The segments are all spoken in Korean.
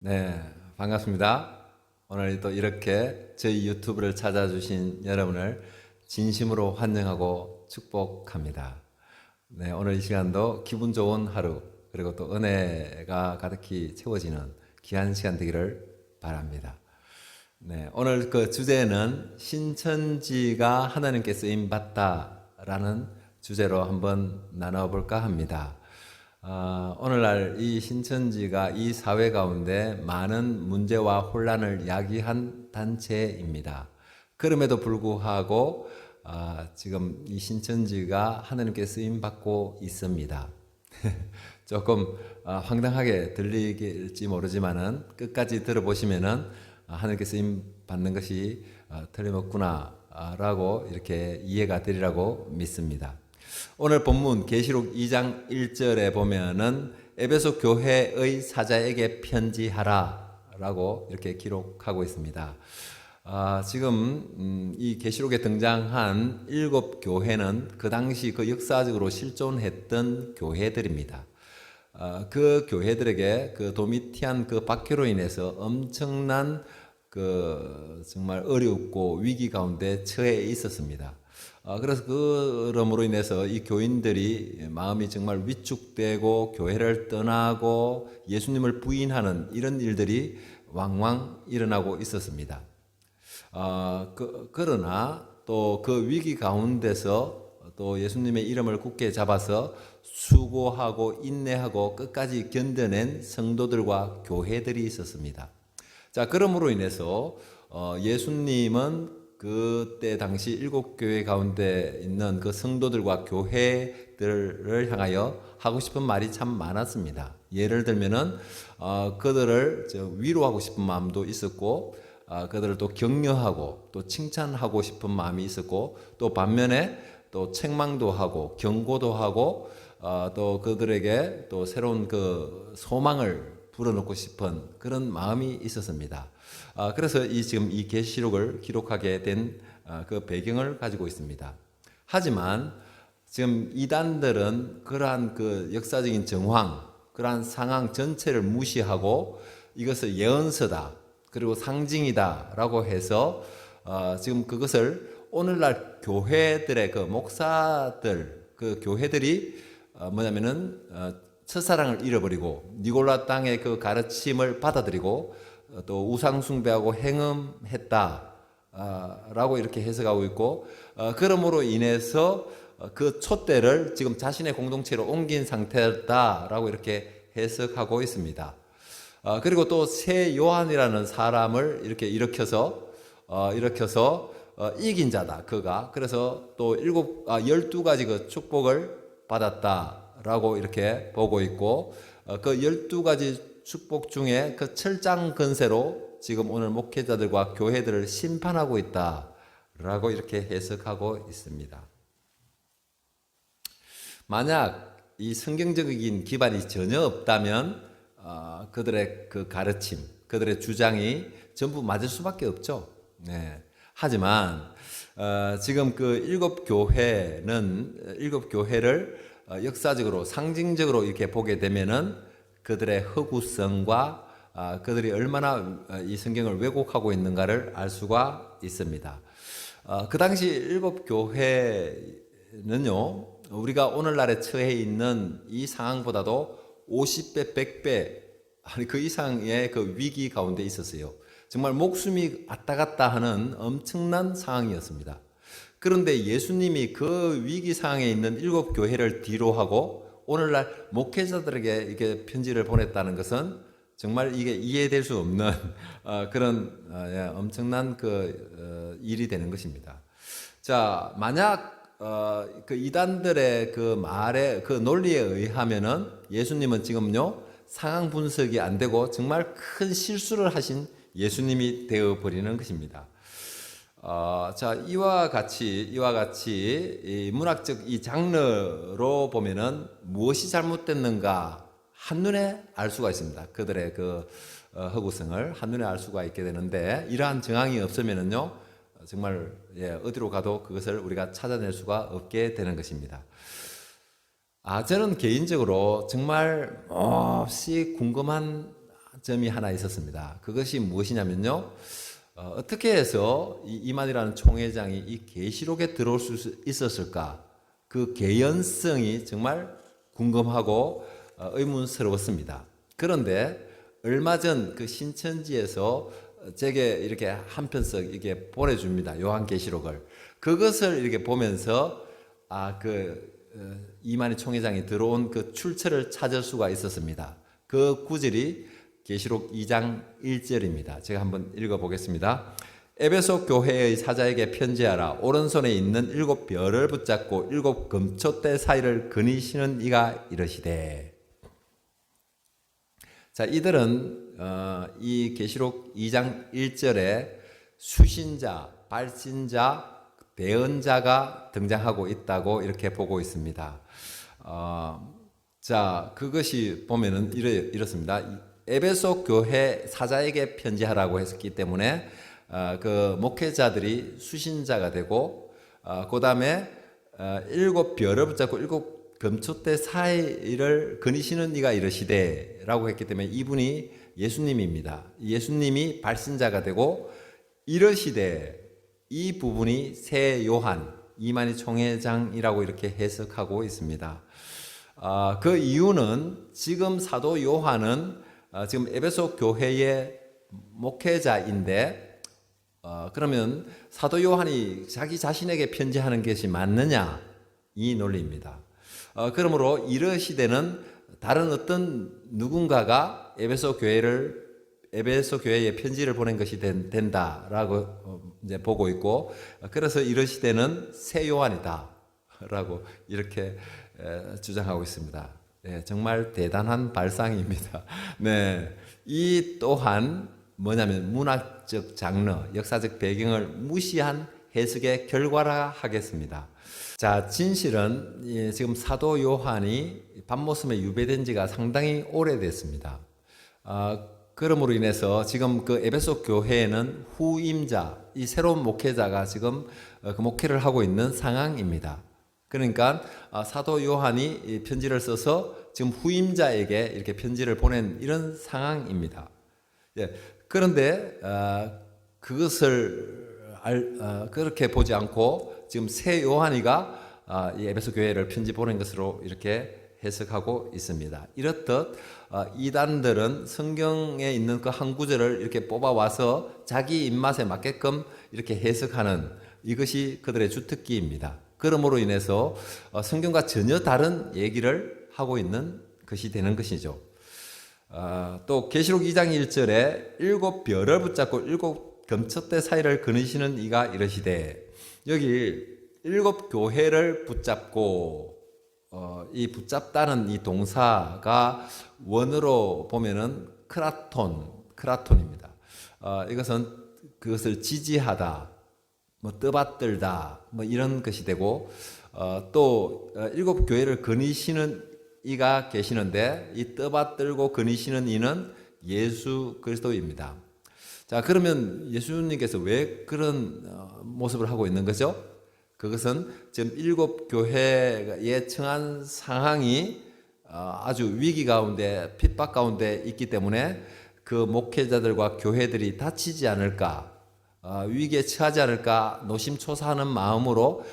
네, 반갑습니다. 오늘 또 이렇게 저희 유튜브를 찾아주신 여러분을 진심으로 환영하고 축복합니다. 네, 오늘 이 시간도 기분 좋은 하루, 그리고 또 은혜가 가득히 채워지는 귀한 시간 되기를 바랍니다. 네, 오늘 그 주제는 신천지가 하나님께 쓰임 받다라는 주제로 한번 나눠볼까 합니다. 오늘날 이 신천지가 이 사회 가운데 많은 문제와 혼란을 야기한 단체입니다. 그럼에도 불구하고 지금 이 신천지가 하나님께 쓰임 받고 있습니다. 조금 황당하게 들리길지 모르지만은 끝까지 들어보시면은 하나님께 쓰임 받는 것이 틀림없구나라고 이렇게 이해가 되리라고 믿습니다. 오늘 본문 계시록 2장 1절에 보면은 에베소 교회의 사자에게 편지하라라고 이렇게 기록하고 있습니다. 지금 이 계시록에 등장한 7교회는 그 당시 그 역사적으로 실존했던 교회들입니다. 그 교회들에게 그 도미티안 그 박해로 인해서 엄청난 그 정말 어렵고 위기 가운데 처해 있었습니다. 그래서 그러므로 인해서 이 교인들이 마음이 정말 위축되고 교회를 떠나고 예수님을 부인하는 이런 일들이 왕왕 일어나고 있었습니다. 그러나 또 그 위기 가운데서 또 예수님의 이름을 굳게 잡아서 수고하고 인내하고 끝까지 견뎌낸 성도들과 교회들이 있었습니다. 자, 그러므로 인해서 예수님은 그때 당시 7교회 가운데 있는 그 성도들과 교회들을 향하여 하고 싶은 말이 참 많았습니다. 예를 들면은 그들을 위로하고 싶은 마음도 있었고, 그들을 또 격려하고 또 칭찬하고 싶은 마음이 있었고, 또 반면에 또 책망도 하고 경고도 하고, 또 그들에게 또 새로운 그 소망을 불어넣고 싶은 그런 마음이 있었습니다. 그래서 지금 이 계시록을 기록하게 된 그 배경을 가지고 있습니다. 하지만 지금 이단들은 그러한 그 역사적인 정황, 그러한 상황 전체를 무시하고 이것을 예언서다, 그리고 상징이다라고 해서 지금 그것을 오늘날 교회들의 그 목사들, 그 교회들이 뭐냐면은 첫사랑을 잃어버리고 니골라 땅의 그 가르침을 받아들이고 또 우상 숭배하고 행음했다 라고 이렇게 해석하고 있고, 그러므로 인해서 그 촛대를 지금 자신의 공동체로 옮긴 상태다라고 이렇게 해석하고 있습니다. 그리고 또 새 요한이라는 사람을 이렇게 일으켜서 이긴 자다 그가. 그래서 또 12가지 그 축복을 받았다라고 이렇게 보고 있고, 그 12가지 축복 중에 그 철장 건세로 지금 오늘 목회자들과 교회들을 심판하고 있다라고 이렇게 해석하고 있습니다. 만약 이 성경적인 기반이 전혀 없다면 그들의 그 가르침, 그들의 주장이 전부 맞을 수밖에 없죠. 네. 하지만 지금 그 일곱 교회를 역사적으로 상징적으로 이렇게 보게 되면은 그들의 허구성과 그들이 얼마나 이 성경을 왜곡하고 있는가를 알 수가 있습니다. 그 당시 일곱 교회는요, 우리가 오늘날에 처해 있는 이 상황보다도 50배, 100배, 아니 그 이상의 그 위기 가운데 있었어요. 정말 목숨이 왔다 갔다 하는 엄청난 상황이었습니다. 그런데 예수님이 그 위기 상황에 있는 7교회를 뒤로하고 오늘날 목회자들에게 이렇게 편지를 보냈다는 것은 정말 이게 이해될 수 없는 그런 엄청난 그 일이 되는 것입니다. 자, 만약 그 이단들의 그 말에 그 논리에 의하면은 예수님은 지금요 상황 분석이 안 되고 정말 큰 실수를 하신 예수님이 되어 버리는 것입니다. 자, 이와 같이 이 문학적 이 장르로 보면은 무엇이 잘못됐는가 한눈에 알 수가 있습니다. 그들의 그 허구성을 한눈에 알 수가 있게 되는데, 이러한 정황이 없으면은요 정말 어디로 가도 그것을 우리가 찾아낼 수가 없게 되는 것입니다. 저는 개인적으로 정말 몹시 궁금한 점이 하나 있었습니다. 그것이 무엇이냐면요. 어떻게 해서 이만이라는 총회장이 이 계시록에 들어올 수 있었을까? 그 개연성이 정말 궁금하고 의문스러웠습니다. 그런데 얼마 전 그 신천지에서 제게 이렇게 한 편씩 이게 보내줍니다. 요한계시록을. 그것을 이렇게 보면서 이만희 총회장이 들어온 그 출처를 찾을 수가 있었습니다. 그 구절이 계시록 2장 1절입니다. 제가 한번 읽어보겠습니다. 에베소 교회의 사자에게 편지하라. 오른손에 있는 7 별을 붙잡고 7 금초대 사이를 거니시는 이가 이러시되. 자, 이들은 이 계시록 2장 1절에 수신자, 발신자, 대언자가 등장하고 있다고 이렇게 보고 있습니다. 자, 그것이 보면은 이렇습니다. 에베소 교회 사자에게 편지하라고 했기 때문에 그 목회자들이 수신자가 되고 그 다음에 7 별을 붙잡고 7 금초대 사이를 거니시는 이가 이러시되 라고 했기 때문에 이분이 예수님입니다. 예수님이 발신자가 되고 이러시되 이 부분이 새 요한 이만희 총회장이라고 이렇게 해석하고 있습니다. 그 이유는 지금 사도 요한은 지금 에베소 교회의 목회자인데 그러면 사도 요한이 자기 자신에게 편지하는 것이 맞느냐 이 논리입니다. 그러므로 이러시되는 다른 어떤 누군가가 에베소 교회에 편지를 보낸 것이 된다라고 이제 보고 있고, 그래서 이러시되는 새 요한이다라고 이렇게 주장하고 있습니다. 네, 정말 대단한 발상입니다. 네, 이 또한 뭐냐면 문학적 장르, 역사적 배경을 무시한 해석의 결과라 하겠습니다. 자, 진실은 지금 사도 요한이 밤모섬에 유배된 지가 상당히 오래됐습니다. 그러므로 인해서 지금 그 에베소 교회에는 후임자, 이 새로운 목회자가 지금 그 목회를 하고 있는 상황입니다. 그러니까 사도 요한이 편지를 써서 지금 후임자에게 이렇게 편지를 보낸 이런 상황입니다. 예, 그런데 그것을 그렇게 보지 않고 지금 새 요한이가 이 에베소 교회를 편지 보낸 것으로 이렇게 해석하고 있습니다. 이렇듯 이단들은 성경에 있는 그 한 구절을 이렇게 뽑아와서 자기 입맛에 맞게끔 이렇게 해석하는 이것이 그들의 주특기입니다. 그러므로 인해서 성경과 전혀 다른 얘기를 하고 있는 것이 되는 것이죠. 또 계시록 2장 1절에 7 별을 붙잡고 7 금초대 사이를 거니시는 이가 이러시되, 여기 7 교회를 붙잡고 이 붙잡다는 이 동사가 원어로 보면은 크라톤입니다. 이것은 그것을 지지하다, 뭐 떠받들다, 뭐 이런 것이 되고, 또 7 교회를 거니시는 이가 계시는데 이 떠받들고 거니시는 이는 예수 그리스도입니다. 자, 그러면 예수님께서 왜 그런 모습을 하고 있는 거죠? 그것은 지금 7 교회에 처한 상황이 아주 위기 가운데, 핍박 가운데 있기 때문에 그 목회자들과 교회들이 다치지 않을까, 위기에 처하지 않을까 노심초사하는 마음으로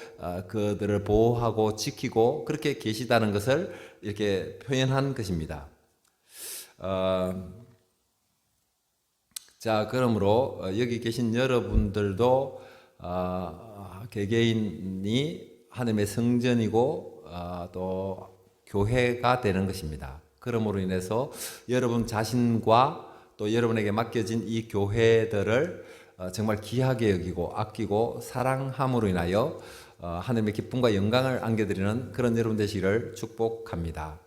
그들을 보호하고 지키고 그렇게 계시다는 것을 이렇게 표현한 것입니다. 자, 그러므로 여기 계신 여러분들도 개개인이 하나님의 성전이고 또 교회가 되는 것입니다. 그러므로 인해서 여러분 자신과 또 여러분에게 맡겨진 이 교회들을 정말 귀하게 여기고 아끼고 사랑함으로 인하여 하나님의 기쁨과 영광을 안겨드리는 그런 여러분 되시기를 축복합니다.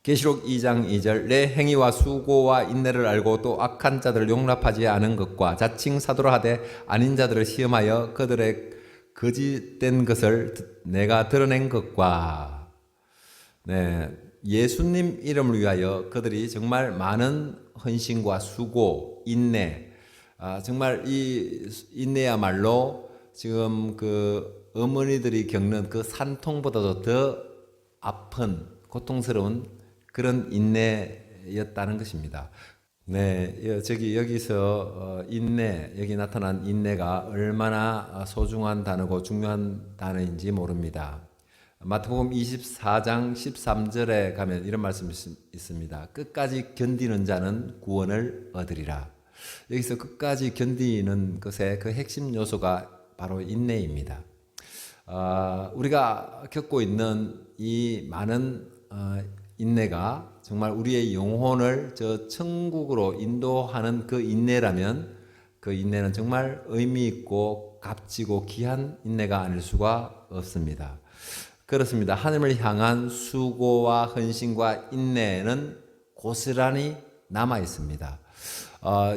계시록 2장 2절 내 행위와 수고와 인내를 알고 또 악한 자들을 용납하지 않은 것과 자칭 사도라 하되 아닌 자들을 시험하여 그들의 거짓된 것을 내가 드러낸 것과, 네, 예수님 이름을 위하여 그들이 정말 많은 헌신과 수고, 인내, 정말 이 인내야말로 지금 그 어머니들이 겪는 그 산통보다도 더 아픈 고통스러운 그런 인내였다는 것입니다. 네, 여기서 인내, 여기 나타난 인내가 얼마나 소중한 단어고 중요한 단어인지 모릅니다. 마태복음 24장 13절에 가면 이런 말씀이 있습니다. 끝까지 견디는 자는 구원을 얻으리라. 여기서 끝까지 견디는 것의 그 핵심 요소가 바로 인내입니다. 우리가 겪고 있는 이 많은 인내가 정말 우리의 영혼을 저 천국으로 인도하는 그 인내라면 그 인내는 정말 의미 있고 값지고 귀한 인내가 아닐 수가 없습니다. 그렇습니다. 하나님을 향한 수고와 헌신과 인내는 고스란히 남아 있습니다.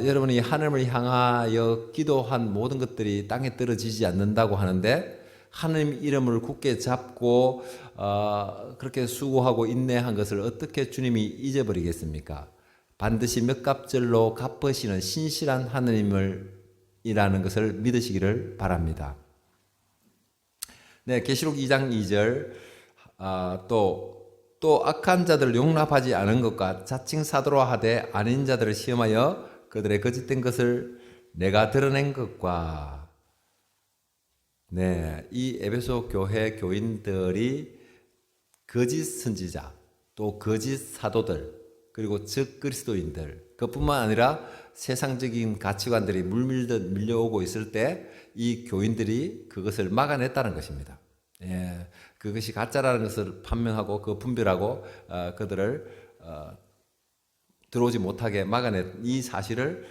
여러분이 하나님을 향하여 기도한 모든 것들이 땅에 떨어지지 않는다고 하는데 하나님 이름을 굳게 잡고 그렇게 수고하고 인내한 것을 어떻게 주님이 잊어버리겠습니까? 반드시 몇 갑절로 갚으시는 신실한 하나님을 이라는 것을 믿으시기를 바랍니다. 네, 계시록 2장 2절 또 악한 자들을 용납하지 않은 것과 자칭 사도라 하되 아닌 자들을 시험하여 그들의 거짓된 것을 내가 드러낸 것과 네, 이 에베소 교회 교인들이 거짓 선지자, 또 거짓 사도들, 그리고 즉 그리스도인들, 그뿐만 아니라 세상적인 가치관들이 물밀듯 밀려오고 있을 때 이 교인들이 그것을 막아냈다는 것입니다. 예, 그것이 가짜라는 것을 판명하고 그 분별하고 그들을 들어오지 못하게 막아낸 이 사실을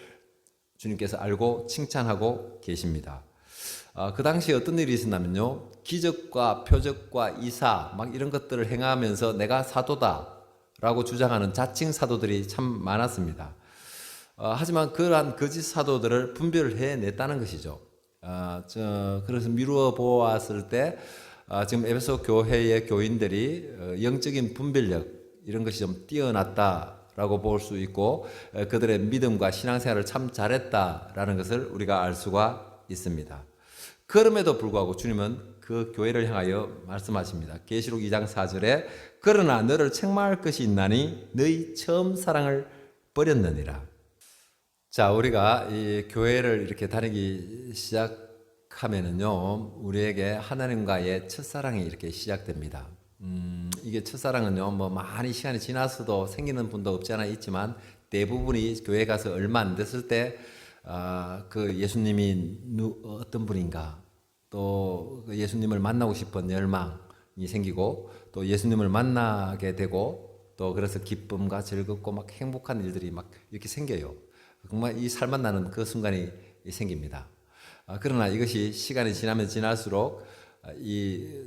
주님께서 알고 칭찬하고 계십니다. 그 당시에 어떤 일이 있었냐면요. 기적과 표적과 이사 막 이런 것들을 행하면서 내가 사도다라고 주장하는 자칭 사도들이 참 많았습니다. 하지만 그러한 거짓 사도들을 분별해냈다는 것이죠. 그래서 미루어 보았을 때 지금 에베소 교회의 교인들이 영적인 분별력 이런 것이 좀 뛰어났다라고 볼 수 있고 그들의 믿음과 신앙생활을 참 잘했다라는 것을 우리가 알 수가 있습니다. 그럼에도 불구하고 주님은 그 교회를 향하여 말씀하십니다. 계시록 2장 4절에 그러나 너를 책망할 것이 있나니 너희 처음 사랑을 버렸느니라. 자, 우리가 이 교회를 이렇게 다니기 시작하면은요, 우리에게 하나님과의 첫사랑이 이렇게 시작됩니다. 이게 첫사랑은요, 뭐 많이 시간이 지나서도 생기는 분도 없지 않아 있지만 대부분이 교회 가서 얼마 안 됐을 때 그 예수님이 어떤 분인가, 또 예수님을 만나고 싶은 열망이 생기고, 또 예수님을 만나게 되고, 또 그래서 기쁨과 즐겁고 막 행복한 일들이 막 이렇게 생겨요. 정말 이 살만 나는 그 순간이 생깁니다. 그러나 이것이 시간이 지나면 지날수록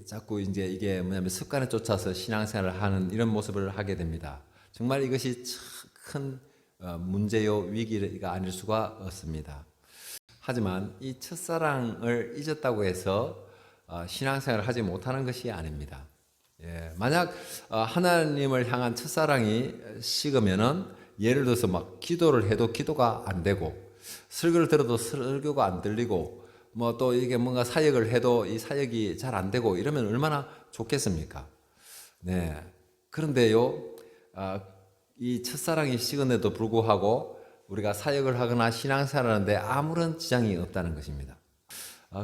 자꾸 이제 이게 뭐냐면 습관에 쫓아서 신앙생활을 하는 이런 모습을 하게 됩니다. 정말 이것이 큰 문제요 위기가 아닐 수가 없습니다. 하지만 이 첫사랑을 잊었다고 해서 신앙생활을 하지 못하는 것이 아닙니다. 만약 하나님을 향한 첫사랑이 식으면은 예를 들어서 막 기도를 해도 기도가 안 되고 설교를 들어도 설교가 안 들리고 뭐 또 이게 뭔가 사역을 해도 이 사역이 잘 안 되고 이러면 얼마나 좋겠습니까? 네. 그런데요, 이 첫사랑이 식은데도 불구하고 우리가 사역을 하거나 신앙생활을 하는데 아무런 지장이 없다는 것입니다.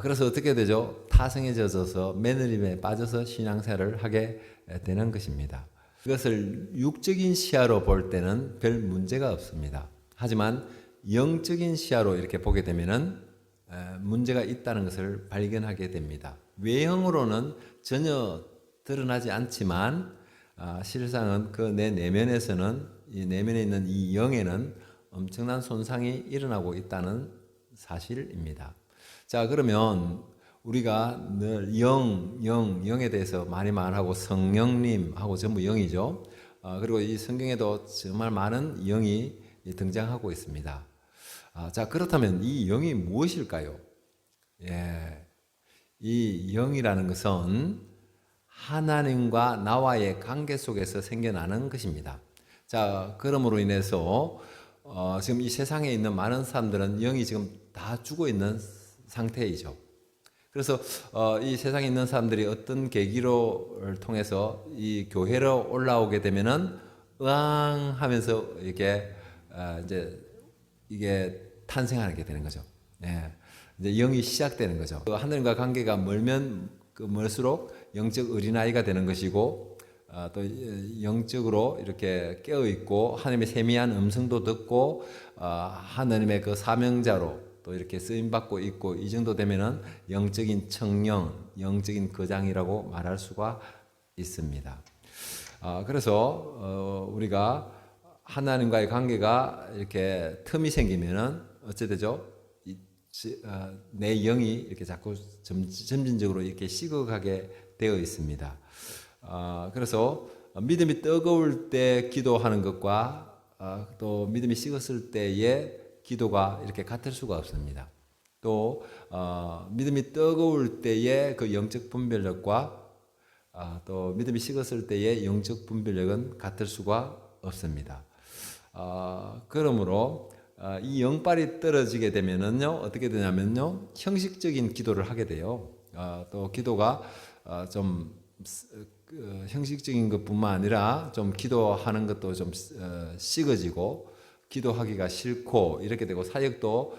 그래서 어떻게 되죠? 타성에 젖어서 매너림에 빠져서 신앙생활을 하게 되는 것입니다. 이것을 육적인 시야로 볼 때는 별 문제가 없습니다. 하지만 영적인 시야로 이렇게 보게 되면은 문제가 있다는 것을 발견하게 됩니다. 외형으로는 전혀 드러나지 않지만 실상은 그 내 내면에서는 이 내면에 있는 이 영에는 엄청난 손상이 일어나고 있다는 사실입니다. 자, 그러면 우리가 늘 영에 대해서 많이 말하고 성령님하고 전부 영이죠. 그리고 이 성경에도 정말 많은 영이 등장하고 있습니다. 자, 그렇다면 이 영이 무엇일까요? 이 영이라는 것은 하나님과 나와의 관계 속에서 생겨나는 것입니다. 자, 그러므로 인해서 지금 이 세상에 있는 많은 사람들은 영이 지금 다 죽어 있는 상태이죠. 그래서 이 세상에 있는 사람들이 어떤 계기를 통해서 이 교회로 올라오게 되면은 으앙 하면서 이렇게 이제 이게 탄생하게 되는 거죠. 예. 이제 영이 시작되는 거죠. 하나님과 관계가 멀면 멀수록 영적 어린아이가 되는 것이고, 또 영적으로 이렇게 깨어 있고 하나님의 세미한 음성도 듣고 하나님의 그 사명자로 또 이렇게 쓰임 받고 있고, 이 정도 되면은 영적인 청년, 영적인 거장이라고 말할 수가 있습니다. 그래서 우리가 하나님과의 관계가 이렇게 틈이 생기면은 어찌 되죠? 내 영이 이렇게 자꾸 점진적으로 이렇게 식어가게 되어 있습니다. 그래서 믿음이 뜨거울 때 기도하는 것과 또 믿음이 식었을 때의 기도가 이렇게 같을 수가 없습니다. 또 믿음이 뜨거울 때의 그 영적 분별력과 또 믿음이 식었을 때의 영적 분별력은 같을 수가 없습니다. 그러므로 이 영빨이 떨어지게 되면은요, 어떻게 되냐면요, 형식적인 기도를 하게 돼요. 또 기도가 좀 형식적인 것뿐만 아니라 좀 기도하는 것도 좀 식어지고 기도하기가 싫고 이렇게 되고, 사역도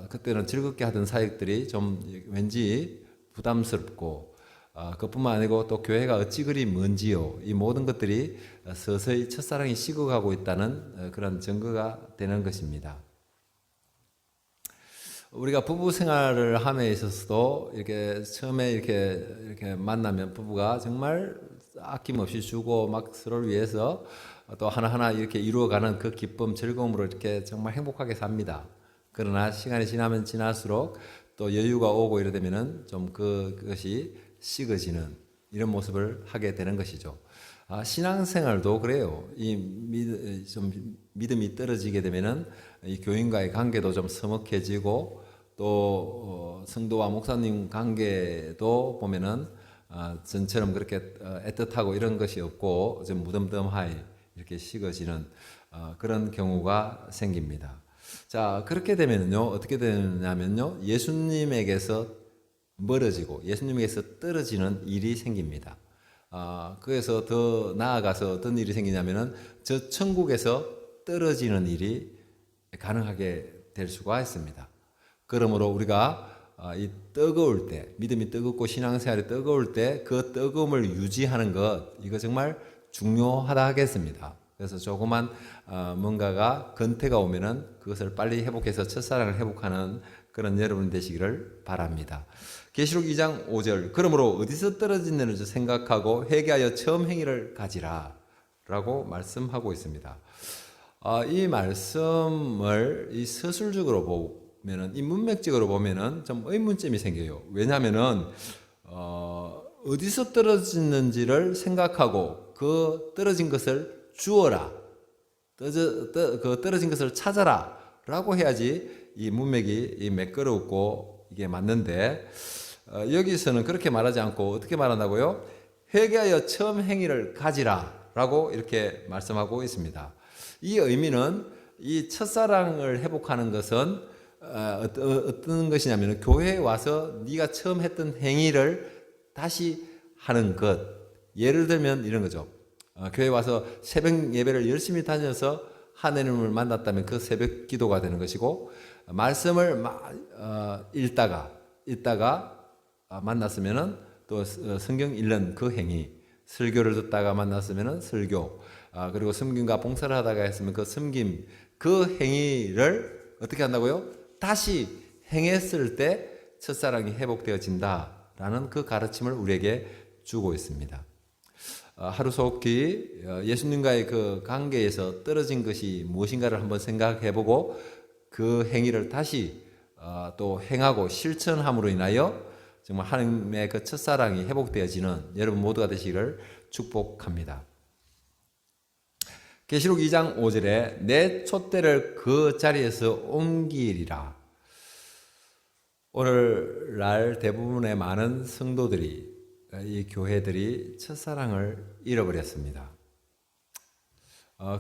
그때는 즐겁게 하던 사역들이 좀 왠지 부담스럽고, 그뿐만 아니고 또 교회가 어찌 그리 먼지요, 이 모든 것들이 서서히 첫사랑이 식어가고 있다는 그런 증거가 되는 것입니다. 우리가 부부 생활을 함에 있어서도 이렇게 처음에 이렇게 만나면 부부가 정말 아낌없이 주고 막 서로를 위해서 또 하나하나 이렇게 이루어가는 그 기쁨, 즐거움으로 이렇게 정말 행복하게 삽니다. 그러나 시간이 지나면 지날수록 또 여유가 오고 이러되면은 좀 그것이 식어지는 이런 모습을 하게 되는 것이죠. 신앙생활도 그래요. 좀 믿음이 떨어지게 되면은 이 교인과의 관계도 좀 서먹해지고, 또 성도와 목사님 관계도 보면은 전처럼 그렇게 애틋하고 이런 것이 없고 좀 무덤덤하게 이렇게 식어지는 그런 경우가 생깁니다. 자, 그렇게 되면요, 어떻게 되냐면요, 예수님에게서 멀어지고 예수님에게서 떨어지는 일이 생깁니다. 그래서 더 나아가서 어떤 일이 생기냐면은 저 천국에서 떨어지는 일이 가능하게 될 수가 있습니다. 그러므로 우리가 이 뜨거울 때, 믿음이 뜨겁고 신앙생활이 뜨거울 때 그 뜨거움을 유지하는 것, 이거 정말 중요하다 하겠습니다. 그래서 조그만 뭔가가 건태가 오면은 그것을 빨리 회복해서 첫사랑을 회복하는 그런 여러분 되시기를 바랍니다. 계시록 2장 5절, 그러므로 어디서 떨어지는지 생각하고 회개하여 처음 행위를 가지라 라고 말씀하고 있습니다. 이 말씀을 이 서술적으로 보면은, 이 문맥적으로 보면은 좀 의문점이 생겨요. 왜냐하면은 어디서 떨어지는지를 생각하고 그 떨어진 것을 주어라, 그 떨어진 것을 찾아라 라고 해야지 이 문맥이 매끄럽고 이게 맞는데, 여기서는 그렇게 말하지 않고 어떻게 말한다고요? 회개하여 처음 행위를 가지라 라고 이렇게 말씀하고 있습니다. 이 의미는 이 첫사랑을 회복하는 것은 어떤 것이냐면, 교회에 와서 네가 처음 했던 행위를 다시 하는 것. 예를 들면 이런 거죠. 교회에 와서 새벽 예배를 열심히 다녀서 하나님을 만났다면 그 새벽 기도가 되는 것이고, 말씀을 읽다가 만났으면은 또 성경 읽는 그 행위, 설교를 듣다가 만났으면은 설교, 그리고 섬김과 봉사를 하다가 했으면 그 섬김, 그 행위를 어떻게 한다고요? 다시 행했을 때 첫사랑이 회복되어진다라는 그 가르침을 우리에게 주고 있습니다. 하루속히 예수님과의 그 관계에서 떨어진 것이 무엇인가를 한번 생각해보고 그 행위를 다시 또 행하고 실천함으로 인하여 정말 하나님의 그 첫사랑이 회복되어지는 여러분 모두가 되시기를 축복합니다. 계시록 2장 5절에 내 촛대를 그 자리에서 옮기리라. 오늘날 대부분의 많은 성도들이, 이 교회들이 첫사랑을 잃어버렸습니다.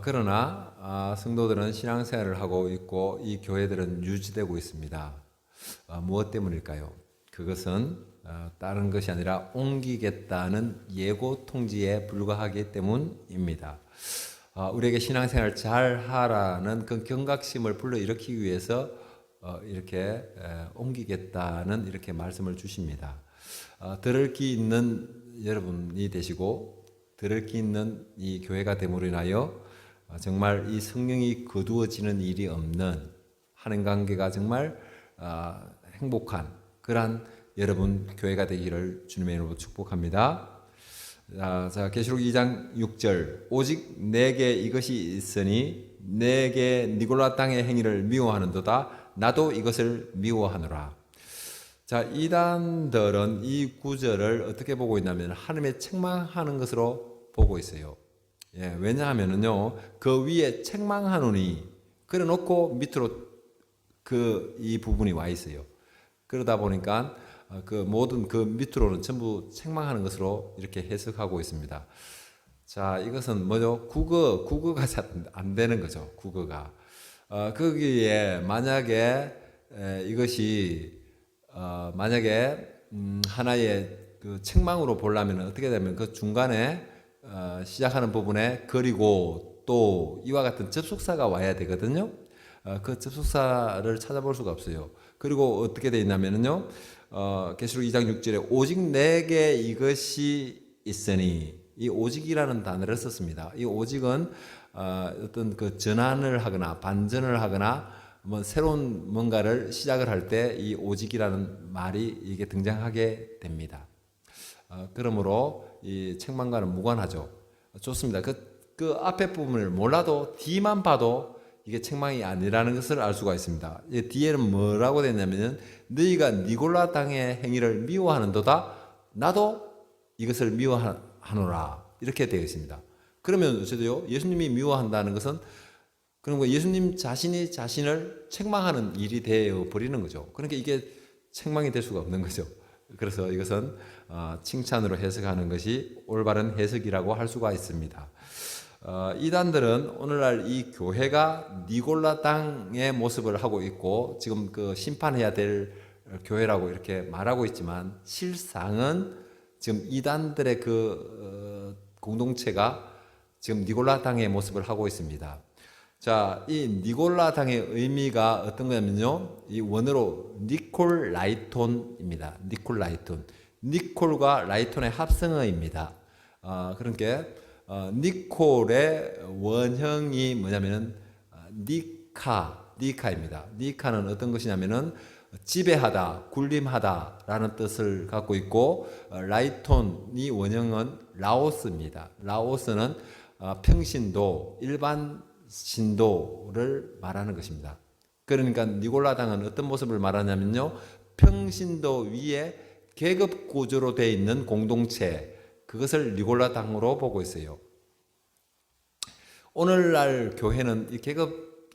그러나 성도들은 신앙생활을 하고 있고 이 교회들은 유지되고 있습니다. 무엇 때문일까요? 그것은 다른 것이 아니라 옮기겠다는 예고 통지에 불과하기 때문입니다. 우리에게 신앙생활 잘 하라는 그 경각심을 불러일으키기 위해서 이렇게 옮기겠다는 이렇게 말씀을 주십니다. 들을 귀 있는 여러분이 되시고 들을 귀 있는 이 교회가 됨으로 인하여 정말 이 성령이 거두어지는 일이 없는 하는 관계가 정말 행복한 그러한 여러분 교회가 되기를 주님의 이름으로 축복합니다. 자, 계시록 2장 6절 오직 내게 이것이 있으니 내게 니골라 땅의 행위를 미워하는도다 나도 이것을 미워하노라. 자, 이단들은 이 구절을 어떻게 보고 있냐면 하나님의 책망하는 것으로 보고 있어요. 예, 왜냐하면은요 그 위에 책망하노니 그래 놓고 밑으로 이 부분이 와 있어요. 그러다 보니까 그 모든 그 밑으로는 전부 책망하는 것으로 이렇게 해석하고 있습니다. 자, 이것은 뭐죠? 국어가 잘 안 되는 거죠. 국어가. 거기에 만약에 이것이 만약에 하나의 그 책망으로 보려면 어떻게 되면 그 중간에 시작하는 부분에 그리고 또 이와 같은 접속사가 와야 되거든요. 그 접속사를 찾아볼 수가 없어요. 그리고 어떻게 되어 있냐면요. 계시록 2장 6절에 오직 내게 이것이 있으니 이 오직이라는 단어를 썼습니다. 이 오직은 어떤 그 전환을 하거나 반전을 하거나 뭐 새로운 뭔가를 시작을 할 때 이 오직이라는 말이 이게 등장하게 됩니다. 그러므로 이 책망과는 무관하죠. 좋습니다. 그 앞에 부분을 몰라도 뒤만 봐도 이게 책망이 아니라는 것을 알 수가 있습니다. 뒤에는 뭐라고 되냐면은 너희가 니골라 땅의 행위를 미워하는도다 나도 이것을 미워하노라 이렇게 되어 있습니다. 그러면 어쩌죠? 예수님이 미워한다는 것은 그런 거 예수님 자신이 자신을 책망하는 일이 되어 버리는 거죠. 그러니까 이게 책망이 될 수가 없는 거죠. 그래서 이것은 칭찬으로 해석하는 것이 올바른 해석이라고 할 수가 있습니다. 이단들은 오늘날 이 교회가 니골라 땅의 모습을 하고 있고 지금 그 심판해야 될 교회라고 이렇게 말하고 있지만 실상은 지금 이단들의 그 공동체가 지금 니골라 땅의 모습을 하고 있습니다. 자, 이 니골라 땅의 의미가 어떤 거냐면요. 이 원어로 니콜라이톤입니다. 니콜라이톤. 니콜과 라이톤의 합성어입니다. 그러니까 니콜의 원형이 뭐냐면은 니카입니다. 니카는 어떤 것이냐면은 지배하다, 군림하다라는 뜻을 갖고 있고 라이톤이 원형은 라오스입니다. 라오스는 평신도, 일반 신도를 말하는 것입니다. 그러니까 니골라 당은 어떤 모습을 말하냐면요. 평신도 위에 계급 구조로 되어 있는 공동체, 그것을 니골라 당으로 보고 있어요. 오늘날 교회는 이 계급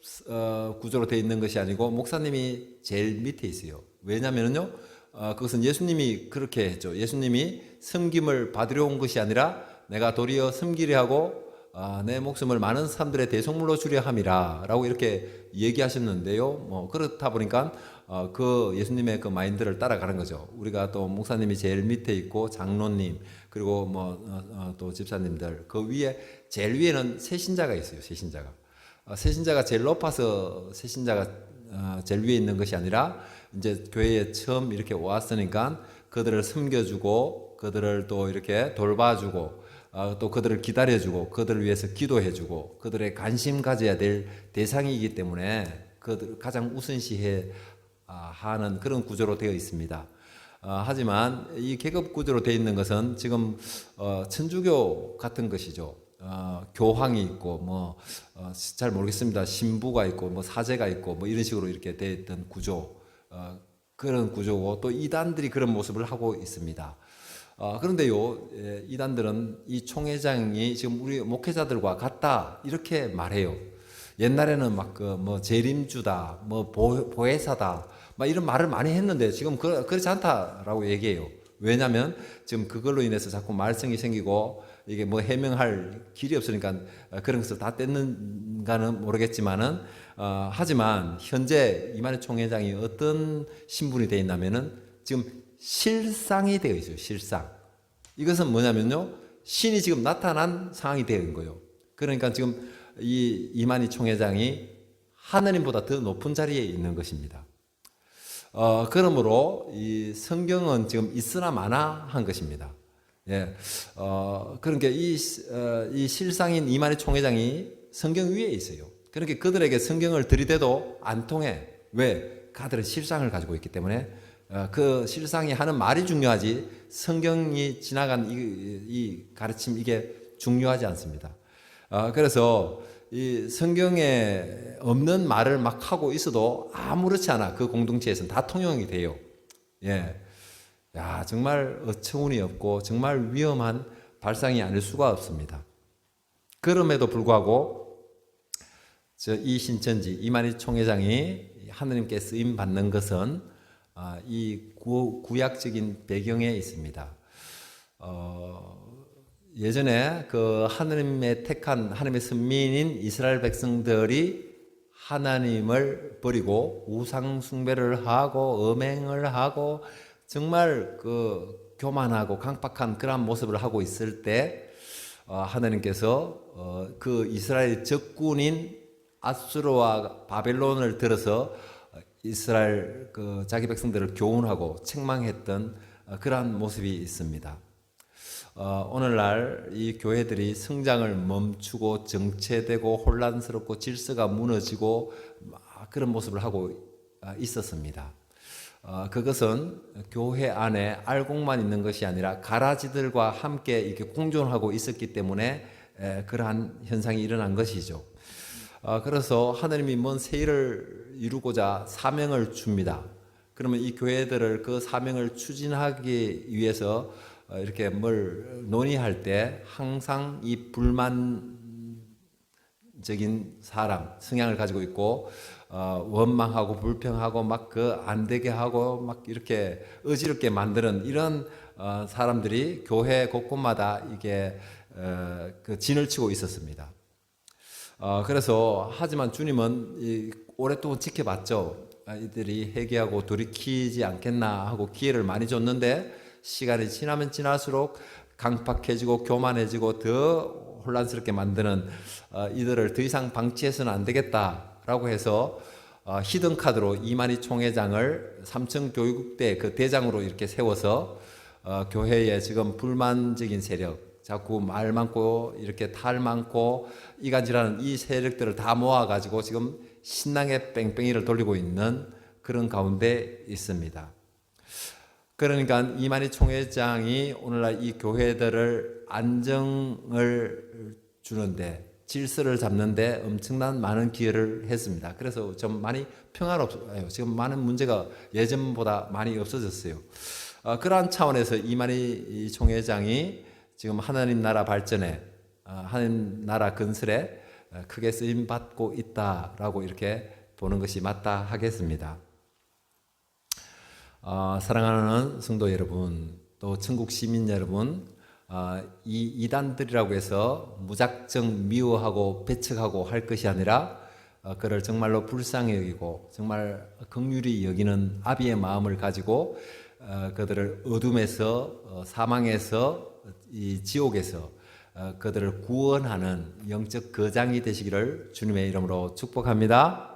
구조로 되어 있는 것이 아니고 목사님이 제일 밑에 있어요. 왜냐면은요, 그것은 예수님이 그렇게 했죠. 예수님이 섬김을 받으려 온 것이 아니라 내가 도리어 섬기려 하고 내 목숨을 많은 사람들의 대속물로 주려 함이라 라고 이렇게 얘기하셨는데요. 뭐 그렇다 보니까 그 예수님의 그 마인드를 따라가는 거죠. 우리가 또 목사님이 제일 밑에 있고 장로님 그리고 뭐 또 집사님들 그 위에 제일 위에는 세신자가 있어요. 세신자가 제일 높아서 세신자가 제일 위에 있는 것이 아니라 이제 교회에 처음 이렇게 왔으니까 그들을 섬겨주고 그들을 또 이렇게 돌봐주고 또 그들을 기다려주고 그들을 위해서 기도해주고 그들의 관심 가져야 될 대상이기 때문에 그들 가장 우선시해 하는 그런 구조로 되어 있습니다. 하지만 이 계급 구조로 되어 있는 것은 지금 천주교 같은 것이죠. 교황이 있고 뭐 잘 모르겠습니다. 신부가 있고 뭐 사제가 있고 뭐 이런 식으로 이렇게 되어 있던 구조 그런 구조고 또 이단들이 그런 모습을 하고 있습니다. 그런데요, 이단들은 이 총회장이 지금 우리 목회자들과 같다 이렇게 말해요. 옛날에는 막 그 뭐 재림주다, 뭐 보혜사다, 막 이런 말을 많이 했는데 지금 그렇지 않다라고 얘기해요. 왜냐하면 지금 그걸로 인해서 자꾸 말썽이 생기고 이게 뭐 해명할 길이 없으니까 그런 것을 다 뗐는가는 모르겠지만은 하지만 현재 이만희 총회장이 어떤 신분이 되어 있냐면은 지금 실상이 되어 있어요. 실상. 이것은 뭐냐면요. 신이 지금 나타난 상황이 되어 있는 거예요. 그러니까 지금 이 이만희 총회장이 하느님보다 더 높은 자리에 있는 것입니다. 그러므로 이 성경은 지금 있으나 마나 한 것입니다. 예, 그러니까 이 실상인 이만희 총회장이 성경 위에 있어요. 그러니까 그들에게 성경을 들이대도 안 통해. 왜? 그들은 실상을 가지고 있기 때문에 그 실상이 하는 말이 중요하지 성경이 지나간 이 가르침 이게 중요하지 않습니다. 그래서 이 성경에 없는 말을 막 하고 있어도 아무렇지 않아. 그 공동체에서는 다 통용이 돼요. 예. 야, 정말 어처구니 없고 정말 위험한 발상이 아닐 수가 없습니다. 그럼에도 불구하고 이 신천지 이만희 총회장이 하느님께 쓰임 받는 것은 이 구약적인 배경에 있습니다. 예전에 그 하느님의 택한 하나님의 선민인 이스라엘 백성들이 하나님을 버리고 우상 숭배를 하고 음행을 하고 정말 그 교만하고 강팍한 그런 모습을 하고 있을 때 하나님께서 그 이스라엘 적군인 아수르와 바벨론을 들어서 이스라엘 그 자기 백성들을 교훈하고 책망했던 그러한 모습이 있습니다. 오늘날 이 교회들이 성장을 멈추고 정체되고 혼란스럽고 질서가 무너지고 그런 모습을 하고 있었습니다. 그것은 교회 안에 알곡만 있는 것이 아니라 가라지들과 함께 이렇게 공존하고 있었기 때문에 그러한 현상이 일어난 것이죠. 그래서 하나님이 뭔 새 일을 이루고자 사명을 줍니다. 그러면 이 교회들을 그 사명을 추진하기 위해서 이렇게 뭘 논의할 때 항상 이 불만적인 사람, 성향을 가지고 있고 원망하고 불평하고 막 그 안 되게 하고 막 이렇게 어지럽게 만드는 이런 사람들이 교회 곳곳마다 이게 그 진을 치고 있었습니다. 그래서 하지만 주님은 오랫동안 지켜봤죠. 이들이 회개하고 돌이키지 않겠나 하고 기회를 많이 줬는데 시간이 지나면 지날수록 강팍해지고 교만해지고 더 혼란스럽게 만드는 이들을 더 이상 방치해서는 안 되겠다라고 해서 히든카드로 이만희 총회장을 삼청교육대 그 대장으로 이렇게 세워서 교회에 지금 불만적인 세력, 자꾸 말 많고 이렇게 탈 많고 이간질하는 이 세력들을 다 모아가지고 지금 신나게 뺑뺑이를 돌리고 있는 그런 가운데 있습니다. 그러니까 이만희 총회장이 오늘날 이 교회들을 안정을 주는데 질서를 잡는데 엄청난 많은 기여를 했습니다. 그래서 좀 많이 평화롭어요. 지금 많은 문제가 예전보다 많이 없어졌어요. 그러한 차원에서 이만희 총회장이 지금 하나님 나라 발전에 하나님 나라 건설에 크게 쓰임 받고 있다라고 이렇게 보는 것이 맞다 하겠습니다. 사랑하는 성도 여러분, 또 천국 시민 여러분, 이 이단들이라고 해서 무작정 미워하고 배척하고 할 것이 아니라 그를 정말로 불쌍히 여기고 정말 긍휼히 여기는 아비의 마음을 가지고 그들을 어둠에서 사망에서 이 지옥에서 그들을 구원하는 영적 거장이 되시기를 주님의 이름으로 축복합니다.